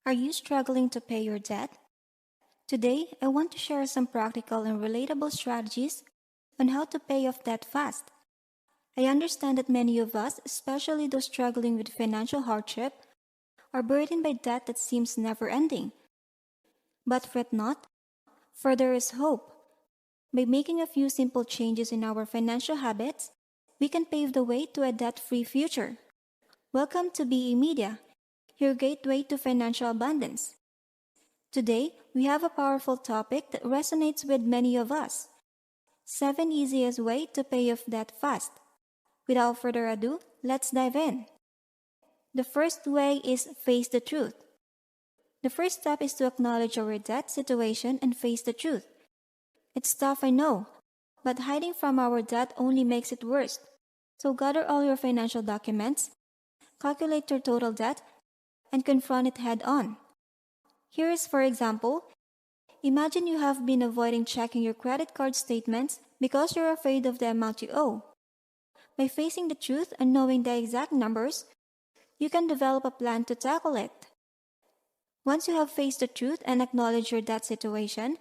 Are you struggling to pay your debt? Today, I want to share some practical and relatable strategies on how to pay off debt fast. I understand that many of us, especially those struggling with financial hardship, are burdened by debt that seems never ending. But fret not, for there is hope. By making a few simple changes in our financial habits, we can pave the way to a debt-free future. Welcome to BE Media, your gateway to financial abundance. Today, we have a powerful topic that resonates with many of us. 7 easiest ways to pay off debt fast. Without further ado, let's dive in. The first way is face the truth. The first step is to acknowledge our debt situation and face the truth. It's tough, I know, but hiding from our debt only makes it worse. So gather all your financial documents, calculate your total debt, and confront it head on. Here is, for example, imagine you have been avoiding checking your credit card statements because you're afraid of the amount you owe. By facing the truth and knowing the exact numbers, you can develop a plan to tackle it. Once you have faced the truth and acknowledged your debt situation,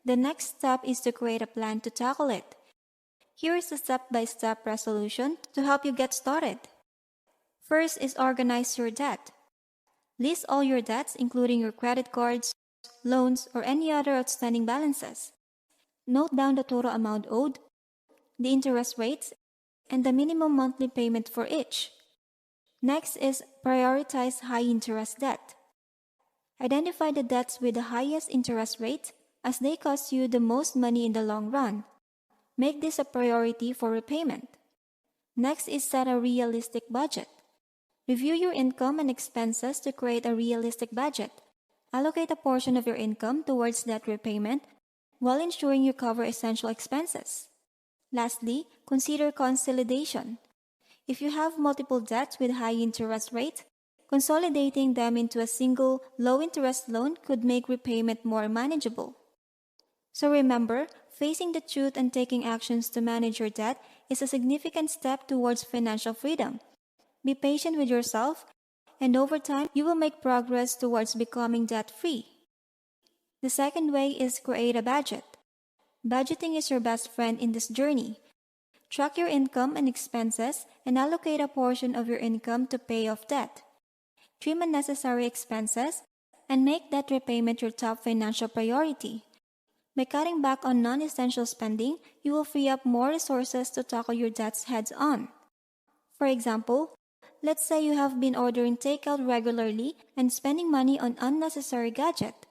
the next step is to create a plan to tackle it. Here is a step-by-step resolution to help you get started. First is organize your debt. List all your debts, including your credit cards, loans, or any other outstanding balances. Note down the total amount owed, the interest rates, and the minimum monthly payment for each. Next is prioritize high-interest debt. Identify the debts with the highest interest rate as they cost you the most money in the long run. Make this a priority for repayment. Next is set a realistic budget. Review your income and expenses to create a realistic budget. Allocate a portion of your income towards debt repayment while ensuring you cover essential expenses. Lastly, consider consolidation. If you have multiple debts with high interest rates, consolidating them into a single low-interest loan could make repayment more manageable. So remember, facing the truth and taking actions to manage your debt is a significant step towards financial freedom. Be patient with yourself, and over time, you will make progress towards becoming debt-free. The second way is create a budget. Budgeting is your best friend in this journey. Track your income and expenses and allocate a portion of your income to pay off debt. Trim unnecessary expenses and make debt repayment your top financial priority. By cutting back on non-essential spending, you will free up more resources to tackle your debts heads-on. For example, let's say you have been ordering takeout regularly and spending money on unnecessary gadgets.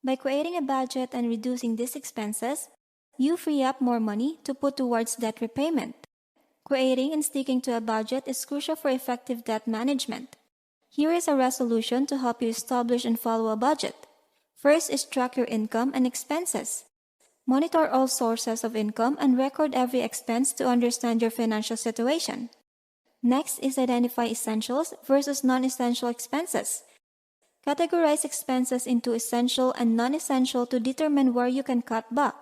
By creating a budget and reducing these expenses, you free up more money to put towards debt repayment. Creating and sticking to a budget is crucial for effective debt management. Here is a resolution to help you establish and follow a budget. First is track your income and expenses. Monitor all sources of income and record every expense to understand your financial situation. Next is identify essentials versus non-essential expenses. Categorize expenses into essential and non-essential to determine where you can cut back.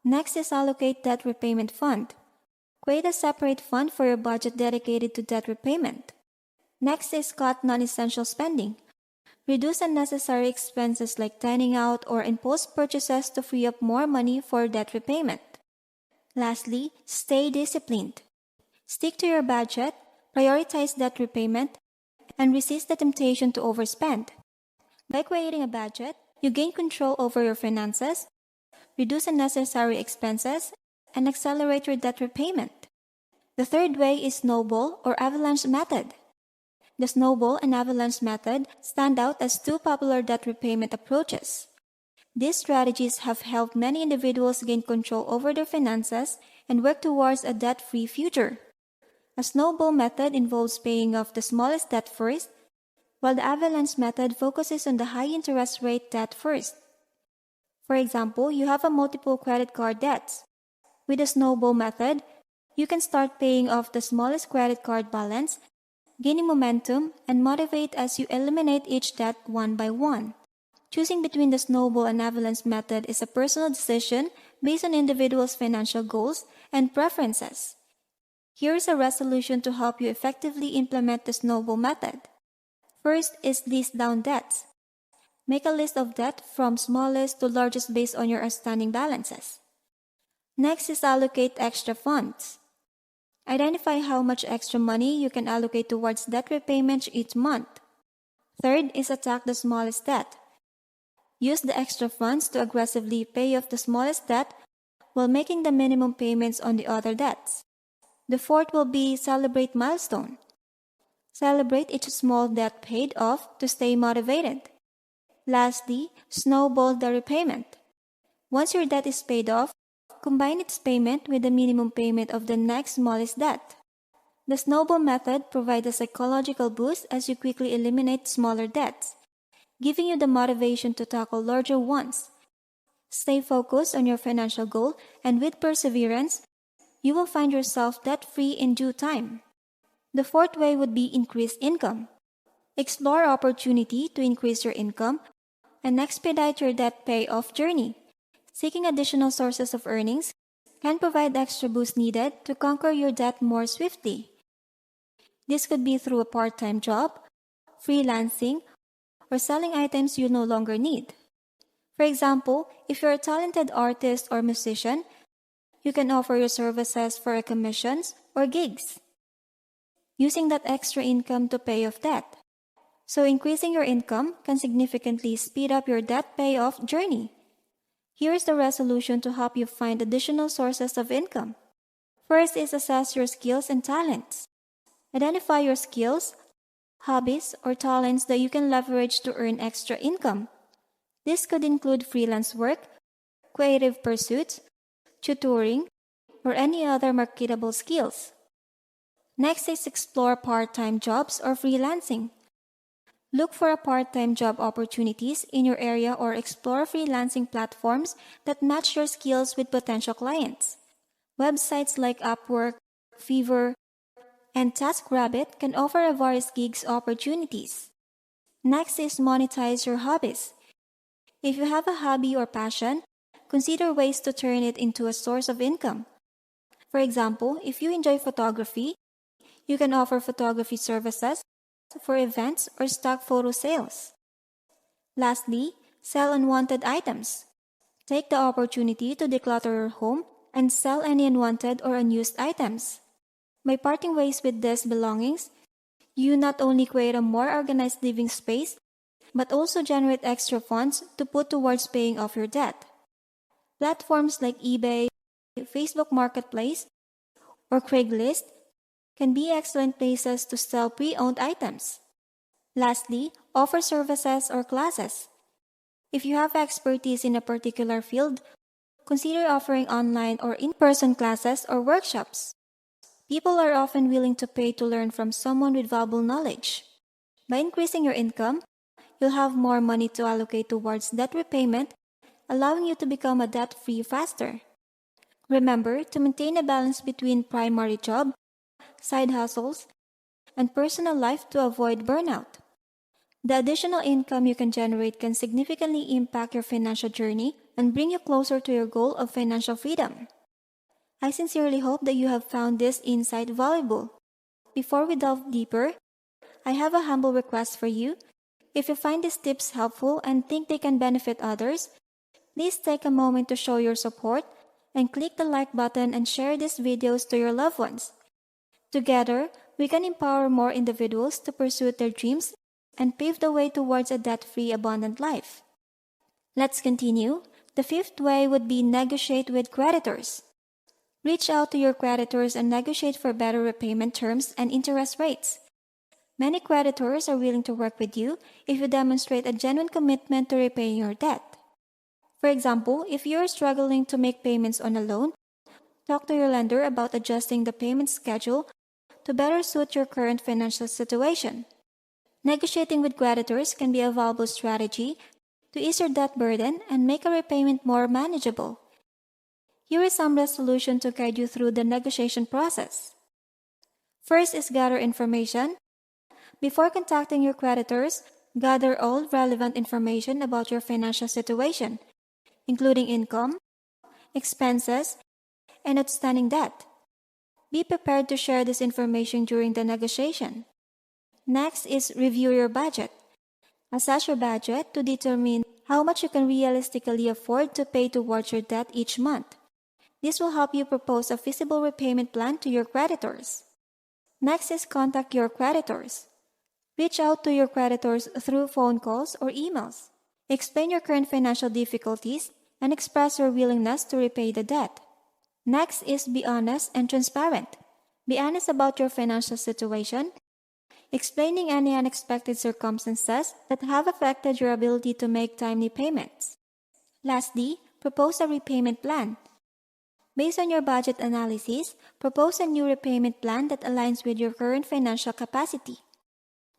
Next is allocate debt repayment fund. Create a separate fund for your budget dedicated to debt repayment. Next is cut non-essential spending. Reduce unnecessary expenses like dining out or impulse purchases to free up more money for debt repayment. Lastly, stay disciplined. Stick to your budget, prioritize debt repayment, and resist the temptation to overspend. By creating a budget, you gain control over your finances, reduce unnecessary expenses, and accelerate your debt repayment. The third way is snowball or avalanche method. The snowball and avalanche method stand out as two popular debt repayment approaches. These strategies have helped many individuals gain control over their finances and work towards a debt-free future. A snowball method involves paying off the smallest debt first, while the avalanche method focuses on the high interest rate debt first. For example, you have a multiple credit card debts. With the snowball method, you can start paying off the smallest credit card balance, gaining momentum and motivate as you eliminate each debt one by one. Choosing between the snowball and avalanche method is a personal decision based on individuals' financial goals and preferences. Here is a resolution to help you effectively implement the snowball method. First is list down debts. Make a list of debt from smallest to largest based on your outstanding balances. Next is allocate extra funds. Identify how much extra money you can allocate towards debt repayment each month. Third is attack the smallest debt. Use the extra funds to aggressively pay off the smallest debt while making the minimum payments on the other debts. The fourth will be celebrate milestone. Celebrate each small debt paid off to stay motivated. Lastly, snowball the repayment. Once your debt is paid off, combine its payment with the minimum payment of the next smallest debt. The snowball method provides a psychological boost as you quickly eliminate smaller debts, giving you the motivation to tackle larger ones. Stay focused on your financial goal, and with perseverance, you will find yourself debt-free in due time. The fourth way would be increase income. Explore opportunity to increase your income and expedite your debt payoff journey. Seeking additional sources of earnings can provide the extra boost needed to conquer your debt more swiftly. This could be through a part-time job, freelancing, or selling items you no longer need. For example, if you're a talented artist or musician, you can offer your services for commissions or gigs, using that extra income to pay off debt. So increasing your income can significantly speed up your debt payoff journey. Here is the resolution to help you find additional sources of income. First is assess your skills and talents. Identify your skills, hobbies, or talents that you can leverage to earn extra income. This could include freelance work, creative pursuits, tutoring, or any other marketable skills. Next is explore part-time jobs or freelancing. Look for part-time job opportunities in your area or explore freelancing platforms that match your skills with potential clients. Websites like Upwork, Fiverr, and TaskRabbit can offer a various gigs opportunities. Next is monetize your hobbies. If you have a hobby or passion, consider ways to turn it into a source of income. For example, if you enjoy photography, you can offer photography services for events or stock photo sales. Lastly, sell unwanted items. Take the opportunity to declutter your home and sell any unwanted or unused items. By parting ways with these belongings, you not only create a more organized living space, but also generate extra funds to put towards paying off your debt. Platforms like eBay, Facebook Marketplace, or Craigslist can be excellent places to sell pre-owned items. Lastly, offer services or classes. If you have expertise in a particular field, consider offering online or in-person classes or workshops. People are often willing to pay to learn from someone with valuable knowledge. By increasing your income, you'll have more money to allocate towards debt repayment, allowing you to become a debt-free faster. Remember to maintain a balance between primary job, side hustles, and personal life to avoid burnout. The additional income you can generate can significantly impact your financial journey and bring you closer to your goal of financial freedom. I sincerely hope that you have found this insight valuable. Before we delve deeper, I have a humble request for you. If you find these tips helpful and think they can benefit others, please take a moment to show your support and click the like button and share these videos to your loved ones. Together, we can empower more individuals to pursue their dreams and pave the way towards a debt-free, abundant life. Let's continue. The fifth way would be negotiate with creditors. Reach out to your creditors and negotiate for better repayment terms and interest rates. Many creditors are willing to work with you if you demonstrate a genuine commitment to repaying your debt. For example, if you're struggling to make payments on a loan, talk to your lender about adjusting the payment schedule to better suit your current financial situation. Negotiating with creditors can be a valuable strategy to ease your debt burden and make a repayment more manageable. Here is some resolution to guide you through the negotiation process. First is gather information. Before contacting your creditors, gather all relevant information about your financial situation, including income, expenses, and outstanding debt. Be prepared to share this information during the negotiation. Next is review your budget. Assess your budget to determine how much you can realistically afford to pay towards your debt each month. This will help you propose a feasible repayment plan to your creditors. Next is contact your creditors. Reach out to your creditors through phone calls or emails. Explain your current financial difficulties and express your willingness to repay the debt. Next is be honest and transparent. Be honest about your financial situation, explaining any unexpected circumstances that have affected your ability to make timely payments. Lastly, propose a repayment plan. Based on your budget analysis, propose a new repayment plan that aligns with your current financial capacity.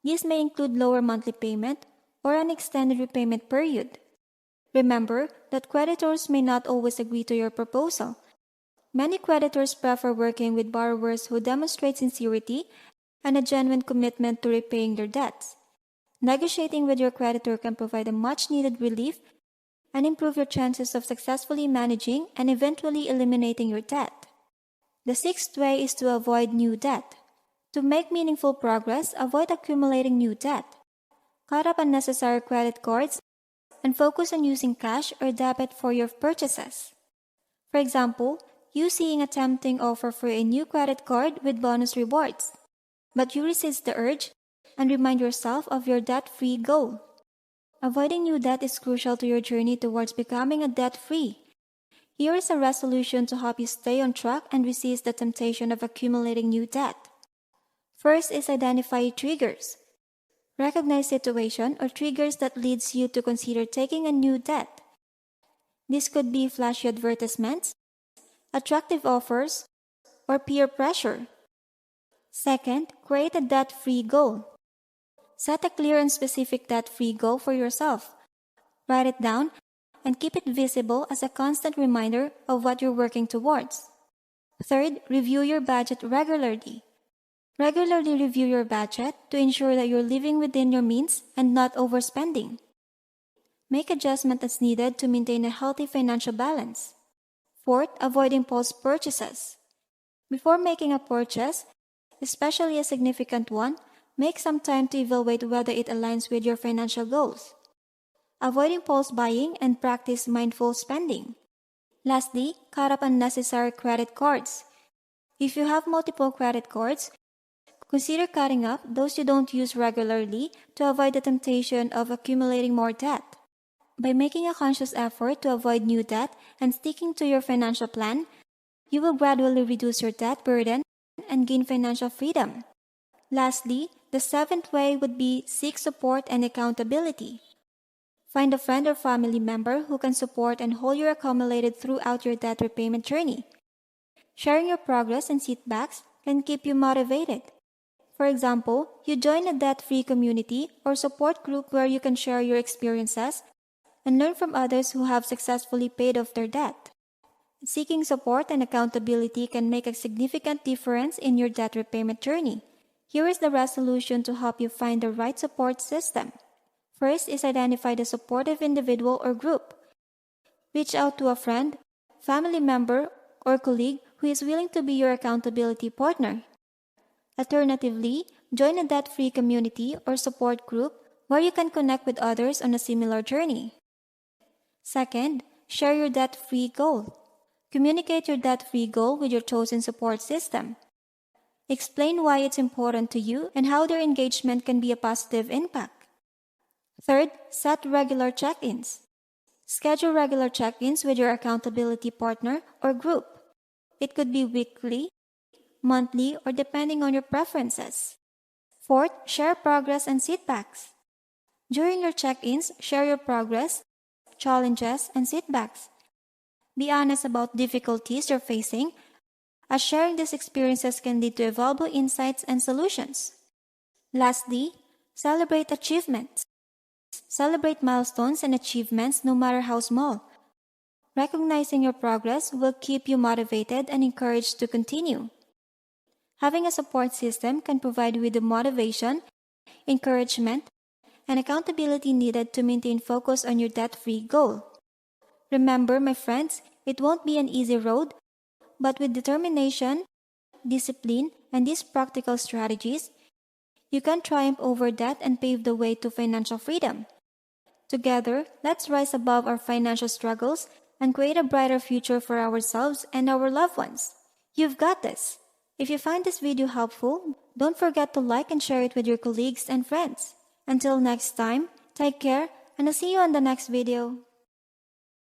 This may include lower monthly payment or an extended repayment period. Remember that creditors may not always agree to your proposal. Many creditors prefer working with borrowers who demonstrate sincerity and a genuine commitment to repaying their debts. Negotiating with your creditor can provide a much-needed relief and improve your chances of successfully managing and eventually eliminating your debt. The sixth way is to avoid new debt. To make meaningful progress, avoid accumulating new debt. Cut up unnecessary credit cards and focus on using cash or debit for your purchases. For example, you seeing a tempting offer for a new credit card with bonus rewards, but you resist the urge and remind yourself of your debt-free goal. Avoiding new debt is crucial to your journey towards becoming a debt-free. Here is a resolution to help you stay on track and resist the temptation of accumulating new debt. First is identify triggers. Recognize situation or triggers that leads you to consider taking a new debt. This could be flashy advertisements, attractive offers, or peer pressure. Second, create a debt-free goal. Set a clear and specific debt-free goal for yourself. Write it down and keep it visible as a constant reminder of what you're working towards. Third, review your budget regularly. Regularly review your budget to ensure that you're living within your means and not overspending. Make adjustments as needed to maintain a healthy financial balance. Fourth, avoid impulse purchases. Before making a purchase, especially a significant one, make some time to evaluate whether it aligns with your financial goals. Avoid impulse buying and practice mindful spending. Lastly, cut up unnecessary credit cards. If you have multiple credit cards, consider cutting up those you don't use regularly to avoid the temptation of accumulating more debt. By making a conscious effort to avoid new debt and sticking to your financial plan, you will gradually reduce your debt burden and gain financial freedom. Lastly, the seventh way would be seek support and accountability. Find a friend or family member who can support and hold you accumulated throughout your debt repayment journey. Sharing your progress and setbacks can keep you motivated. For example, you join a debt-free community or support group where you can share your experiences and learn from others who have successfully paid off their debt. Seeking support and accountability can make a significant difference in your debt repayment journey. Here is the resolution to help you find the right support system. First is identify the supportive individual or group. Reach out to a friend, family member, or colleague who is willing to be your accountability partner. Alternatively, join a debt-free community or support group where you can connect with others on a similar journey. Second, share your debt-free goal. Communicate your debt-free goal with your chosen support system. Explain why it's important to you and how their engagement can be a positive impact. Third, set regular check-ins. Schedule regular check-ins with your accountability partner or group. It could be weekly, monthly, or depending on your preferences. Fourth, share progress and setbacks. During your check-ins, share your progress, challenges, and setbacks. Be honest about difficulties you're facing, as sharing these experiences can lead to valuable insights and solutions. Lastly, celebrate achievements. Celebrate milestones and achievements no matter how small. Recognizing your progress will keep you motivated and encouraged to continue. Having a support system can provide you with the motivation, encouragement, and accountability needed to maintain focus on your debt-free goal. Remember, my friends, it won't be an easy road, but with determination, discipline, and these practical strategies, You can triumph over debt and pave the way to financial freedom. Together, let's rise above our financial struggles and create a brighter future for ourselves and our loved ones. You've got this. If you find this video helpful, don't forget to like and share it with your colleagues and friends. Until next time, take care and I'll see you on the next video.